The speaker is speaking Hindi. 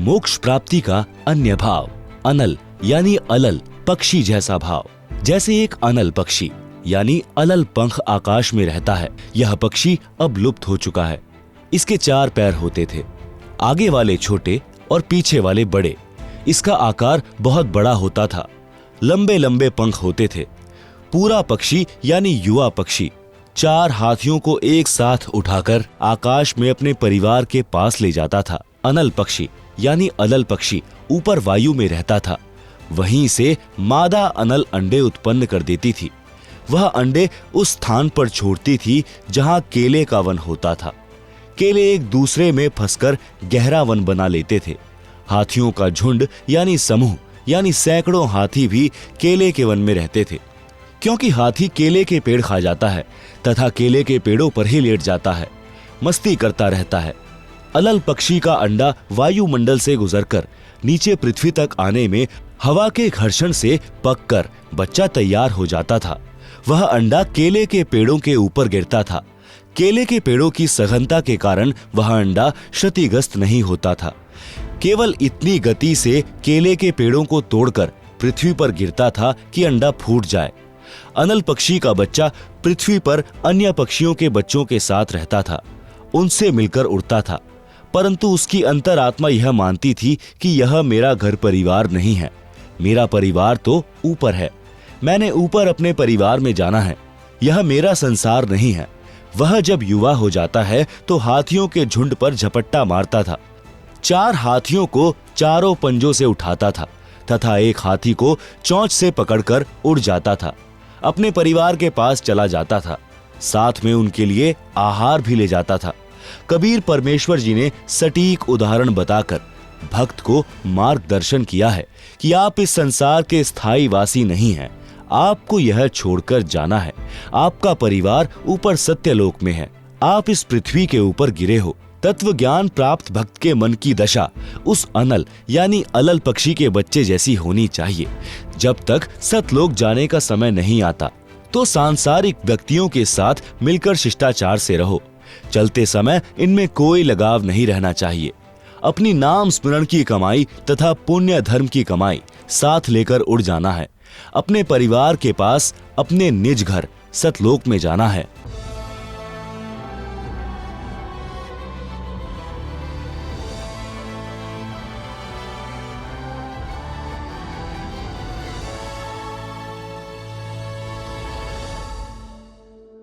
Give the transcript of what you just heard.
मोक्ष प्राप्ति का अन्य भाव। अनल यानी अलल, पक्षी जैसा भाव। जैसे एक अनल पक्षी यानी अलल पंख आकाश में रहता है, यह पक्षी अब लुप्त हो चुका है। इसके 4 पैर होते थे, आगे वाले छोटे और पीछे वाले बड़े। इसका आकार बहुत बड़ा होता था, लंबे लंबे पंख होते थे। पूरा पक्षी यानी युवा पक्षी 4 हाथियों को एक साथ उठाकर आकाश में अपने परिवार के पास ले जाता था। अनल पक्षी यानी अलल पक्षी ऊपर वायु में रहता था। वहीं से मादा अनल अंडे उत्पन्न कर देती थी। वह अंडे उस स्थान पर छोड़ती थी जहां केले का वन होता था। केले एक दूसरे में फंसकर गहरा वन बना लेते थे। हाथियों का झुंड यानी समूह यानी सैकड़ों हाथी भी केले के वन में रहते थे, क्योंकि हाथी केले के पेड़ खा जाता है तथा केले के पेड़ों पर ही लेट जाता है, मस्ती करता रहता है। अलल पक्षी का अंडा वायुमंडल से गुजरकर नीचे पृथ्वी तक आने में हवा के घर्षण से पककर बच्चा तैयार हो जाता था। वह अंडा केले के पेड़ों के ऊपर गिरता था। केले के पेड़ों की सघनता के कारण वह अंडा क्षतिग्रस्त नहीं होता था। केवल इतनी गति से केले के पेड़ों को तोड़कर पृथ्वी पर गिरता था कि अंडा फूट जाए। अनल पक्षी का बच्चा पृथ्वी पर अन्य पक्षियों के बच्चों के साथ रहता था, उनसे मिलकर उड़ता था, परंतु उसकी अंतरात्मा यह मानती थी कि यह मेरा घर परिवार नहीं है। मेरा परिवार तो ऊपर है, मैंने ऊपर अपने परिवार में जाना है, यह मेरा संसार नहीं है। वह जब युवा हो जाता है तो हाथियों के झुंड पर झपट्टा मारता था। 4 हाथियों को चारों पंजों से उठाता था तथा एक हाथी को चोंच से पकड़कर उड़ जाता था, अपने परिवार के पास चला जाता था। साथ में उनके लिए आहार भी ले जाता था। कबीर परमेश्वर जी ने सटीक उदाहरण बताकर भक्त को मार्गदर्शन किया है कि आप इस संसार के स्थायी वासी नहीं हैं, आपको यह छोड़कर जाना है। आपका परिवार ऊपर सत्यलोक में है, आप इस पृथ्वी के ऊपर गिरे हो। तत्व ज्ञान प्राप्त भक्त के मन की दशा उस अनल यानी अलल पक्षी के बच्चे जैसी होनी चाहिए। जब तक सतलोक जाने का समय नहीं आता तो सांसारिक व्यक्तियों के साथ मिलकर शिष्टाचार से रहो। चलते समय इनमें कोई लगाव नहीं रहना चाहिए। अपनी नाम स्मरण की कमाई तथा पुण्य धर्म की कमाई साथ लेकर उड़ जाना है। अपने परिवार के पास अपने निज घर सतलोक में जाना है।